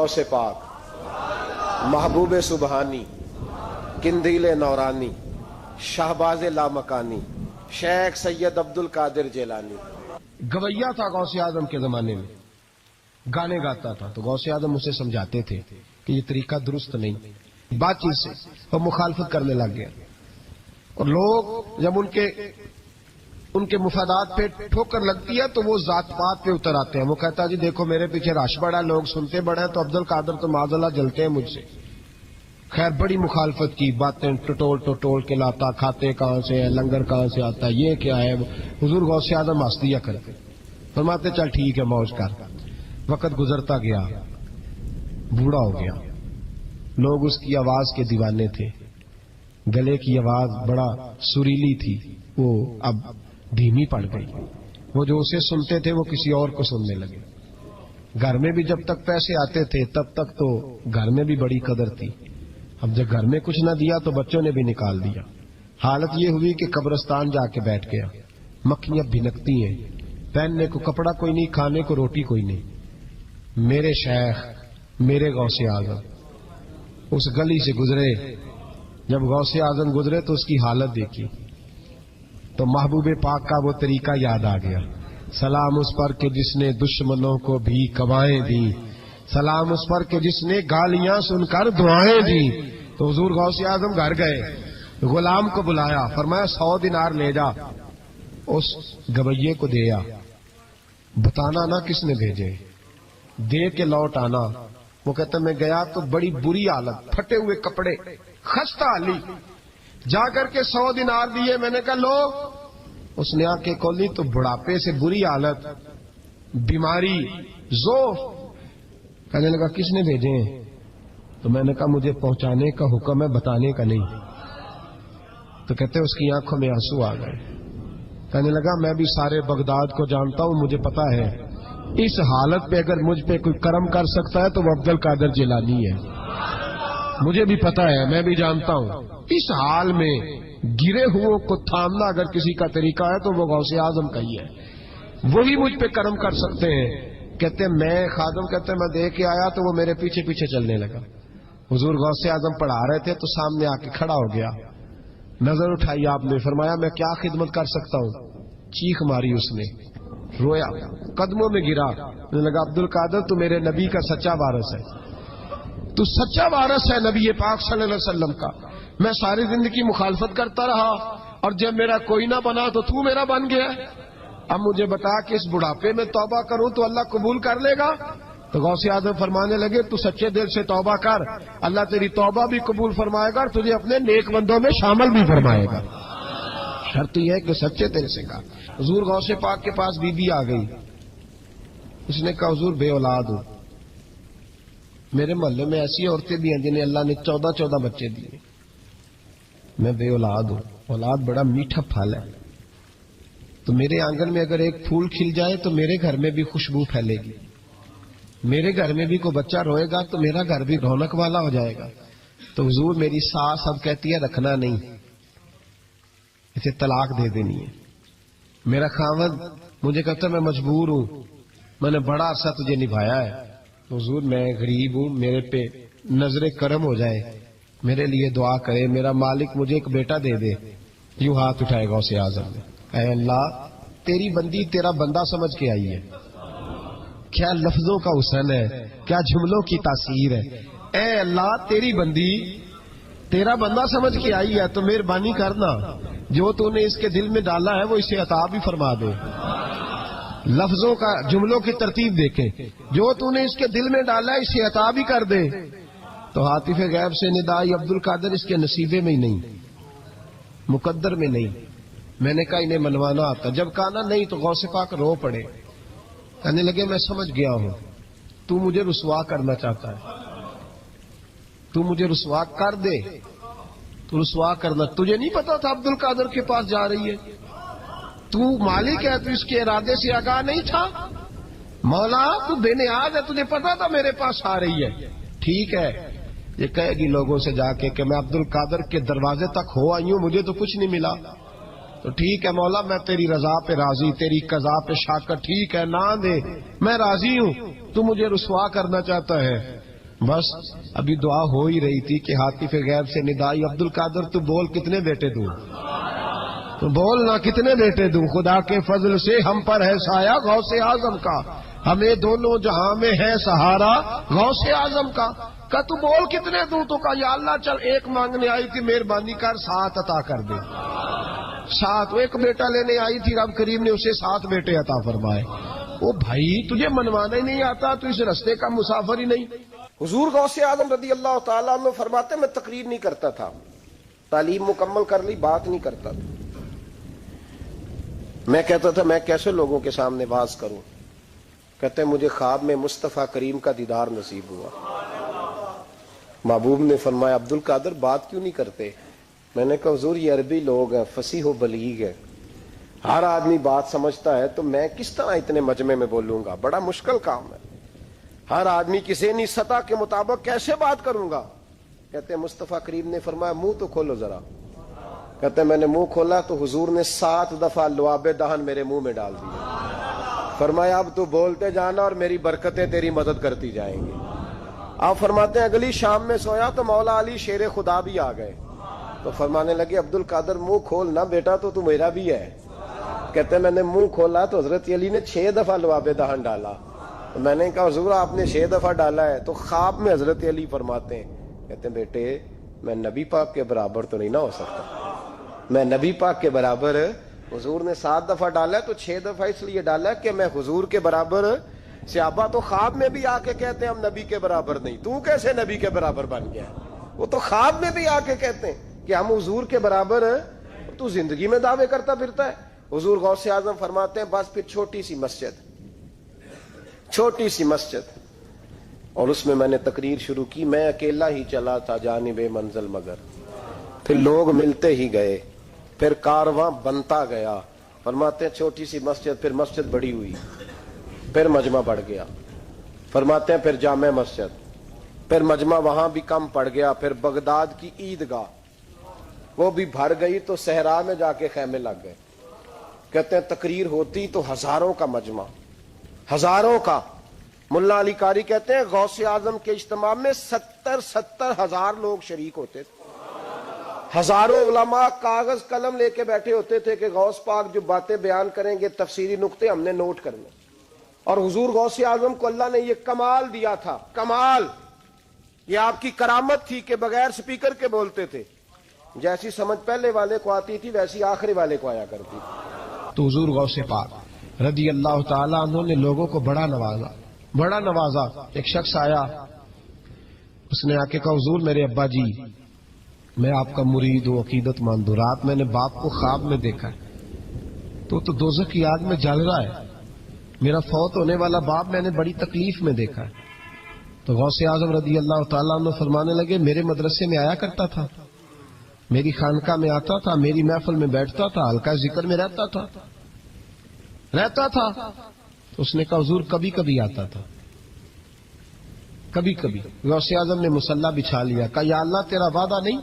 غوث پاک محبوب سبحانی قندیل نورانی شہباز لامکانی شیخ سید عبد القادر جیلانی۔ گویا تھا غوث اعظم کے زمانے میں، گانے گاتا تھا، تو غوث اعظم اسے سمجھاتے تھے کہ یہ طریقہ درست نہیں، بات چیت سے وہ مخالفت کرنے لگ گیا، اور لوگ جب ان کے مفادات پہ ٹھوکر لگتی ہے تو وہ ذات پات پہ اتر آتے ہیں۔ وہ کہتا ہے جی دیکھو میرے پیچھے رش بڑا ہے، لوگ سنتے بڑے ہیں، تو عبد القادر تو معاذ اللہ جلتے ہیں مجھ سے۔ خیر بڑی مخالفت کی، باتیں ٹٹول کے لاتا، کھاتے کہاں سے ہے، لنگر کہاں سے آتا ہے، یہ کیا ہے۔ حضور غوث اعظم ہنس دیا کرتے، فرماتے چل ٹھیک ہے موج کر۔ وقت گزرتا گیا، بوڑھا ہو گیا، لوگ اس کی آواز کے دیوانے تھے، گلے کی آواز بڑا سریلی تھی، وہ اب دھیمی پڑ گئی۔ وہ جو اسے سنتے تھے وہ کسی اور کو سننے لگے۔ گھر میں بھی جب تک پیسے آتے تھے تب تک تو گھر میں بھی بڑی قدر تھی، اب جب گھر میں کچھ نہ دیا تو بچوں نے بھی نکال دیا۔ حالت یہ ہوئی کہ قبرستان جا کے بیٹھ گیا، مکھیاں بھنکتی ہیں، پہننے کو کپڑا کوئی نہیں، کھانے کو روٹی کوئی نہیں۔ میرے شیخ، میرے غوث اعظم اس گلی سے گزرے، جب غوث اعظم گزرے تو اس کی حالت دیکھی تو محبوب پاک کا وہ طریقہ یاد آ گیا۔ سلام اس پر کہ جس نے دشمنوں کو بھی کوائیں دی، سلام اس پر کہ جس نے گالیاں سن کر دعائیں دی۔ تو حضور غوث اعظم گھر گئے، غلام کو بلایا، فرمایا 100 دینار لے جا، اس گویے کو دیا، بتانا نہ کس نے بھیجے، دے کے لوٹ آنا۔ وہ کہتا میں گیا تو بڑی بری حالت، پھٹے ہوئے کپڑے، خستہ حالی، جا کر کے 100 دینار دیے۔ میں نے کہا لو، اس نے آ کے کھولی تو بڑھاپے سے بری حالت، بیماری، ذوف۔ کہنے لگا کس نے بھیجے ہیں؟ تو میں نے کہا مجھے پہنچانے کا حکم ہے، بتانے کا نہیں۔ تو کہتے اس کی آنکھوں میں آنسو آ گئے۔ کہنے لگا میں بھی سارے بغداد کو جانتا ہوں، مجھے پتا ہے اس حالت پہ اگر مجھ پہ کوئی کرم کر سکتا ہے تو وہ عبد القادر جیلانی ہے، مجھے بھی پتا ہے، میں بھی جانتا ہوں۔ اس حال میں گرے ہوئے کو تھامنا اگر کسی کا طریقہ ہے تو وہ غوث اعظم کا ہی ہے، وہی مجھ پہ کرم کر سکتے ہیں۔ کہتے میں خادم کہتے میں دے کے آیا تو وہ میرے پیچھے پیچھے چلنے لگا۔ حضور غوث اعظم پڑھا رہے تھے تو سامنے آ کے کھڑا ہو گیا، نظر اٹھائی آپ نے، فرمایا میں کیا خدمت کر سکتا ہوں؟ چیخ ماری اس نے، رویا، قدموں میں گرا، لگا عبد القادر تو میرے نبی کا سچا وارث ہے، تو سچا وارث ہے نبی پاک صلی اللہ علیہ وسلم کا۔ میں ساری زندگی مخالفت کرتا رہا اور جب میرا کوئی نہ بنا تو میرا بن گیا، اب مجھے بتا کہ اس بڑھاپے میں توبہ کروں تو اللہ قبول کر لے گا؟ تو غوث اعظم فرمانے لگے تو سچے دل سے توبہ کر، اللہ تیری توبہ بھی قبول فرمائے گا اور تجھے اپنے نیک بندوں میں شامل بھی فرمائے گا، شرط یہ ہے کہ سچے دل سے کہا۔ حضور غوث پاک کے پاس بی بی آ گئی، اس نے کہا حضور بے اولاد ہوں، میرے محلے میں ایسی عورتیں بھی ہیں جنہیں اللہ نے 14 بچے دیے، میں بے اولاد ہوں، اولاد بڑا میٹھا پھل ہے، تو میرے آنگن میں اگر ایک پھول کھل جائے تو میرے گھر میں بھی خوشبو پھیلے گی، میرے گھر میں بھی کوئی بچہ روئے گا تو میرا گھر بھی رونق والا ہو جائے گا۔ تو حضور میری ساس اب کہتی ہے رکھنا نہیں، اسے طلاق دے دینی ہے۔ میرا خاوند مجھے کہتا ہے میں مجبور ہوں، میں نے بڑا عرصہ تجھے نبھایا ہے، تو حضور میں غریب ہوں، میرے پہ نظر کرم ہو جائے، میرے لیے دعا کرے، میرا مالک مجھے ایک بیٹا دے دے۔ یوں ہاتھ اٹھائے غوث اعظم نے، اے اللہ تیری بندی تیرا بندہ سمجھ کے آئی ہے، کیا لفظوں کا حسن ہے، کیا جملوں کی تاثیر ہے، اے اللہ تیری بندی تیرا بندہ سمجھ کے آئی ہے تو مہربانی کرنا، جو تو نے اس کے دل میں ڈالا ہے وہ اسے عطا بھی فرما دے۔ لفظوں کا جملوں کی ترتیب دیکھیں، جو تو نے اس کے دل میں ڈالا ہے اسے عطا بھی کر دے۔ تو عاطف غیب سے ندائی عبد القادر اس کے نصیبے میں ہی نہیں، مقدر میں نہیں۔ میں نے کہا انہیں منوانا آتا، جب کہا نا نہیں تو غوث پاک رو پڑے، کہنے لگے میں سمجھ گیا ہوں تو مجھے رسوا کرنا چاہتا ہے، تو مجھے رسوا کر دے، تو رسوا کرنا، تجھے نہیں پتا تھا عبد القادر کے پاس جا رہی ہے، تو مالک ہے، تو اس کے ارادے سے آگاہ نہیں تھا، مولا تو بے نیاز ہے، تجھے پتا تھا میرے پاس آ رہی ہے، ٹھیک ہے یہ کہے گی لوگوں سے جا کے کہ میں عبد القادر کے دروازے تک ہو آئی ہوں، مجھے تو کچھ نہیں ملا، تو ٹھیک ہے مولا میں تیری رضا پہ راضی، تیری قضا پہ شاکر، ٹھیک ہے نہ دے میں راضی ہوں، تو مجھے رسوا کرنا چاہتا ہے۔ بس ابھی دعا ہو ہی رہی تھی کہ ہاتف غیب سے ندائی عبد القادر تو بول کتنے بیٹے دوں، تو بول نہ کتنے بیٹے دوں، خدا کے فضل سے ہم پر ہے سایہ غوث اعظم کا، ہمیں دونوں جہاں میں ہے سہارا غوث اعظم کا۔ کہ تو بول کتنے دوں؟ تو کہا یا اللہ چل ایک مانگنے آئی تھی، مہربانی کر 7 عطا کر دے۔ 7 ایک بیٹا لینے آئی تھی، رب کریم نے اسے 7 بیٹے عطا فرمائے۔ او بھائی تجھے منوانا ہی نہیں آتا تو اس رستے کا مسافر ہی نہیں۔ حضور غوث اعظم رضی اللہ تعالیٰ عنہ فرماتے میں تقریر نہیں کرتا تھا، تعلیم مکمل کر لی، بات نہیں کرتا تھا۔ میں کہتا تھا میں کیسے لوگوں کے سامنے واز کروں؟ کہتے مجھے خواب میں مصطفیٰ کریم کا دیدار نصیب ہوا۔ محبوب نے فرمایا عبد القادر بات کیوں نہیں کرتے؟ میں نے کہا حضور یہ عربی لوگ ہیں، فصیح و بلیغ ہے، ہر آدمی بات سمجھتا ہے، تو میں کس طرح اتنے مجمع میں بولوں گا؟ بڑا مشکل کام ہے، ہر آدمی کی ذہنی سطح کے مطابق کیسے بات کروں گا؟ کہتے ہیں مصطفیٰ کریم نے فرمایا منہ تو کھولو ذرا۔ کہتے ہیں میں نے منہ کھولا تو حضور نے 7 دفعہ لعاب دہن میرے منہ میں ڈال دیا۔ فرمایا اب تو بولتے جانا اور میری برکتیں تیری مدد کرتی جائیں گی۔ آپ فرماتے ہیں اگلی شام میں سویا تو مولا علی شیر خدا بھی آ گئے، تو فرمانے لگے عبد القادر منہ کھول نہ بیٹا، تو میرا بھی ہے۔ کہتے ہیں میں نے منہ کھولا تو حضرت علی نے 6 دفعہ لعاب دہن ڈالا۔ تو میں نے کہا حضور آپ نے 6 دفعہ ڈالا ہے، تو خواب میں حضرت علی فرماتے ہیں، کہتے ہیں بیٹے میں نبی پاک کے برابر تو نہیں نہ ہو سکتا، میں نبی پاک کے برابر، حضور نے 7 دفعہ ڈالا ہے تو 6 دفعہ اس لیے ڈالا ہے کہ میں حضور کے برابر۔ صحابہ تو خواب میں بھی آ کے کہتے ہیں ہم نبی کے برابر نہیں، تو کیسے نبی کے برابر بن گیا؟ وہ تو خواب میں بھی آ کے کہتے ہیں کہ ہم حضور کے برابر ہیں، تو زندگی میں دعوے کرتا پھرتا ہے۔ حضور غوث اعظم فرماتے ہیں بس پھر چھوٹی سی مسجد، اور اس میں میں نے تقریر شروع کی، میں اکیلا ہی چلا تھا جانب منزل مگر، پھر لوگ ملتے ہی گئے، پھر کارواں بنتا گیا۔ فرماتے ہیں چھوٹی سی مسجد، پھر مسجد بڑی ہوئی، پھر مجمع بڑھ گیا۔ فرماتے ہیں پھر جامع مسجد، پھر مجمع وہاں بھی کم پڑ گیا، پھر بغداد کی عیدگاہ وہ بھی بھر گئی تو صحرا میں جا کے خیمے لگ گئے۔ کہتے ہیں تقریر ہوتی تو ہزاروں کا مجمع، ہزاروں کا۔ ملا علی قاری کہتے ہیں غوث اعظم کے اجتماع میں 70 ہزار لوگ شریک ہوتے تھے، ہزاروں علماء کاغذ قلم لے کے بیٹھے ہوتے تھے کہ غوث پاک جو باتیں بیان کریں گے تفسیری نقطے ہم نے نوٹ کرنے۔ اور حضور غوث اعظم کو اللہ نے یہ کمال دیا تھا، کمال، یہ آپ کی کرامت تھی کہ بغیر سپیکر کے بولتے تھے، جیسی سمجھ پہلے والے کو آتی تھی ویسی آخری والے کو آیا کرتی تھی۔ تو حضور غوث پاک رضی اللہ تعالیٰ عنہ نے لوگوں کو بڑا نوازا۔ ایک شخص آیا، اس نے آ کے کہا حضور میرے ابا جی میں آپ کا مرید ہوں، عقیدت مند ہوں، رات میں نے باپ کو خواب میں دیکھا ہے تو دوزخ کی آگ میں جل رہا ہے، میرا فوت ہونے والا باپ میں نے بڑی تکلیف میں دیکھا ہے۔ تو غوث اعظم رضی اللہ تعالیٰ عنہ فرمانے لگے میرے مدرسے میں آیا کرتا تھا، میری خانقاہ میں آتا تھا، میری محفل میں بیٹھتا تھا، حلقہ ذکر میں رہتا تھا۔ تو اس نے کہا حضور کبھی کبھی آتا تھا، کبھی کبھی۔ غوث اعظم نے مصلی بچھا لیا، کہا یا اللہ تیرا وعدہ نہیں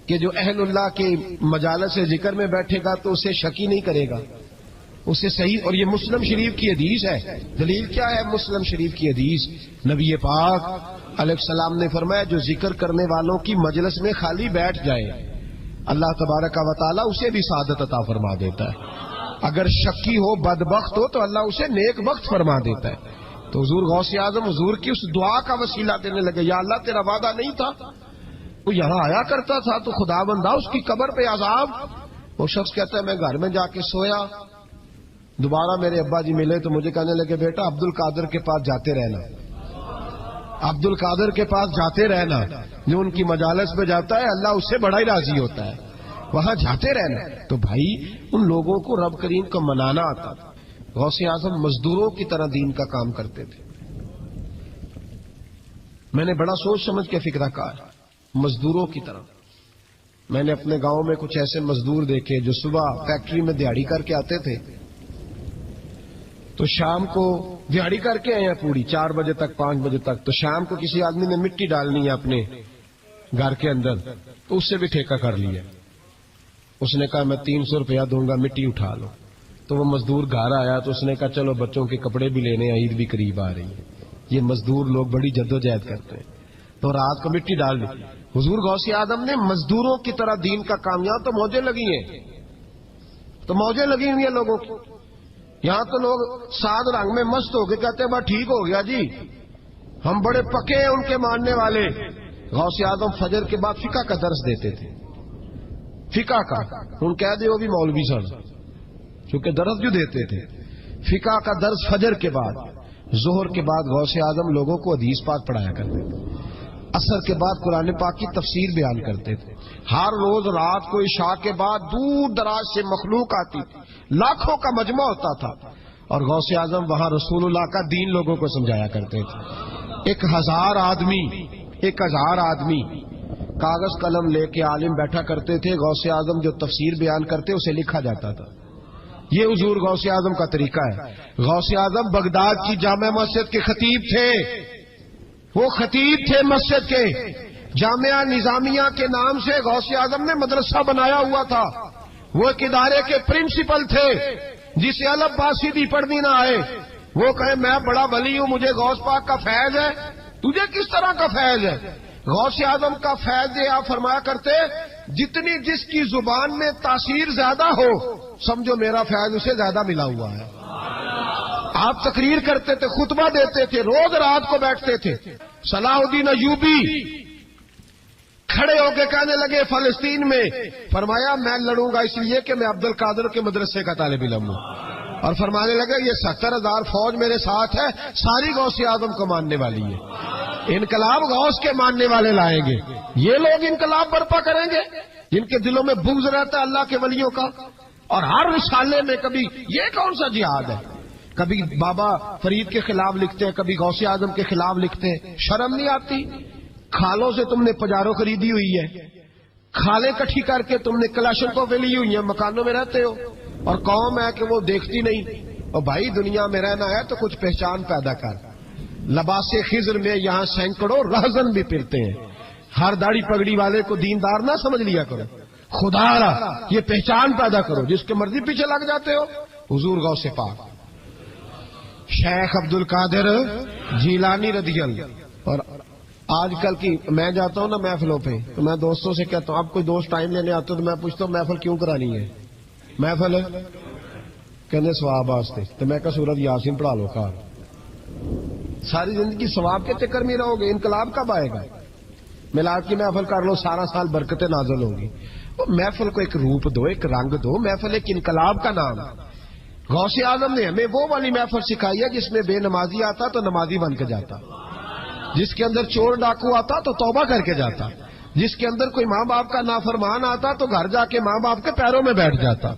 کہ جو اہل اللہ کے مجالس ذکر میں بیٹھے گا تو اسے شکی نہیں کرے گا، اسے صحیح۔ اور یہ مسلم شریف کی حدیث ہے، دلیل کیا ہے؟ مسلم شریف کی حدیث، نبی پاک علیہ السلام نے فرمایا جو ذکر کرنے والوں کی مجلس میں خالی بیٹھ جائے اللہ تبارک و تعالیٰ اسے بھی سعادت عطا فرما دیتا ہے، اگر شکی ہو بدبخت ہو تو اللہ اسے نیک بخت فرما دیتا ہے۔ تو حضور غوث اعظم حضور کی اس دعا کا وسیلہ دینے لگے، یا اللہ تیرا وعدہ نہیں تھا، وہ یہاں آیا کرتا تھا تو خدا بندہ اس کی قبر پہ عذاب۔ وہ شخص کہتا ہے میں گھر میں جا کے سویا، دوبارہ میرے ابا جی ملے تو مجھے کہنے لگے بیٹا عبد القادر کے پاس جاتے رہنا، عبد القادر کے پاس جاتے رہنا، جو ان کی مجالس میں جاتا ہے اللہ اس سے بڑا ہی راضی ہوتا ہے، وہاں جاتے رہنا۔ تو بھائی ان لوگوں کو رب کریم کا منانا آتا تھا۔ غوث اعظم مزدوروں کی طرح دین کا کام کرتے تھے۔ میں نے بڑا سوچ سمجھ کے فکرہ کہا، مزدوروں کی طرح۔ میں نے اپنے گاؤں میں کچھ ایسے مزدور دیکھے جو صبح فیکٹری میں دیہڑی کر کے آتے تھے تو شام کو دیہڑی کر کے آئے ہیں پوری 4 بجے تک 5 بجے تک، تو شام کو کسی آدمی نے مٹی ڈالنی ہے اپنے گھر کے اندر تو اس سے بھی ٹھیکہ کر لیا۔ اس نے کہا میں 300 روپیہ دوں گا مٹی اٹھا لو۔ تو وہ مزدور گھر آیا تو اس نے کہا چلو بچوں کے کپڑے بھی لینے، عید بھی قریب آ رہی ہے، یہ مزدور لوگ بڑی جدوجہد کرتے ہیں، تو رات کو مٹی ڈال دی. حضور غوث اعظم نے مزدوروں کی طرح دین کا کام، یہاں تو موجیں لگی ہیں، تو موجیں لگی ہوئی ہیں لوگوں کی. یہاں تو لوگ سات رنگ میں مست ہو کے کہتے ہیں بس ٹھیک ہو گیا جی، ہم بڑے پکے ہیں ان کے ماننے والے. غوث اعظم فجر کے بعد فقہ کا درس دیتے تھے، فقہ کا. ان کہہ دے وہ بھی مولوی سن، چونکہ درس جو دیتے تھے. فقہ کا درس فجر کے بعد. ظہر کے بعد غوث اعظم لوگوں کو حدیث پاک پڑھایا کرتے تھے. عصر کے بعد قرآن پاک کی تفسیر بیان کرتے تھے. ہر روز رات کو عشاء کے بعد دور دراز سے مخلوق آتی تھی، لاکھوں کا مجمع ہوتا تھا، اور غوث اعظم وہاں رسول اللہ کا دین لوگوں کو سمجھایا کرتے تھے. 1000 آدمی کاغذ قلم لے کے عالم بیٹھا کرتے تھے. غوث اعظم جو تفسیر بیان کرتے اسے لکھا جاتا تھا. یہ حضور غوث اعظم کا طریقہ ہے. غوث اعظم بغداد کی جامع مسجد کے خطیب تھے، وہ خطیب تھے مسجد کے. جامعہ نظامیہ کے نام سے غوث اعظم نے مدرسہ بنایا ہوا تھا. وہ ایک ادارے کے پرنسپل تھے، جسے الف با سیدھی پڑھنی نہ آئے وہ کہے میں بڑا ولی ہوں، مجھے غوث پاک کا فیض ہے. تجھے کس طرح کا فیض ہے؟ غوث اعظم کا فیض یہ آپ فرمایا کرتے جتنی جس کی زبان میں تاثیر زیادہ ہو سمجھو میرا فیض اسے زیادہ ملا ہوا ہے. آپ تقریر کرتے تھے، خطبہ دیتے تھے، روز رات کو بیٹھتے تھے. صلاح الدین ایوبی کھڑے ہو کے کہنے لگے فلسطین میں، فرمایا میں لڑوں گا اس لیے کہ میں عبد القادر کے مدرسے کا طالب علم ہوں. اور فرمانے لگے یہ 70,000 فوج میرے ساتھ ہے، ساری غوث اعظم کو ماننے والی ہے. انقلاب غوث کے ماننے والے لائیں گے. یہ لوگ انقلاب برپا کریں گے جن کے دلوں میں بغض رہتا ہے اللہ کے ولیوں کا. اور ہر رسالے میں کبھی یہ کون سا جہاد ہے، کبھی بابا فرید کے خلاف لکھتے ہیں، کبھی غوث اعظم کے خلاف لکھتے ہیں. شرم نہیں آتی؟ کھالوں سے تم نے پجارو خریدی ہوئی ہے، کھالیں کٹھی کر کے تم نے کلاشنکوف لی ہوئی ہیں، مکانوں میں رہتے ہو، اور قوم ہے کہ وہ دیکھتی نہیں. اور بھائی دنیا میں رہنا ہے تو کچھ پہچان پیدا کر. لباس خضر میں یہاں سینکڑوں رہزن بھی پھرتے ہیں. ہر داڑھی پگڑی والے کو دیندار نہ سمجھ لیا کرو، خدا را یہ پہچان پیدا کرو. جس کے مرضی پیچھے لگ جاتے ہو. حضور غوث پاک شیخ عبد القادر جیلانی رضی اللہ. اور آج کل کی میں جاتا ہوں نا محفلوں پہ تو میں دوستوں سے کہتا ہوں اب کوئی دوست ٹائم لینے آتے تو میں پوچھتا ہوں محفل کیوں کرانی ہے؟ محفل کہنے ثواب واسطے. تو میں کہا سورت یاسین پڑھا لو کار. ساری زندگی ثواب کے چکر میں رہو گے، انقلاب کب آئے گا؟ میلاد کی محفل کر لو، سارا سال برکتیں نازل ہوگی. وہ محفل کو ایک روپ دو، ایک رنگ دو. محفل ایک انقلاب کا نام ہے. غوث اعظم نے ہمیں وہ والی محفل سکھائی ہے جس میں بے نمازی آتا تو نمازی بن کے جاتا، جس کے اندر چور ڈاکو آتا تو توبہ کر کے جاتا، جس کے اندر کوئی ماں باپ کا نافرمان آتا تو گھر جا کے ماں باپ کے پیروں میں بیٹھ جاتا.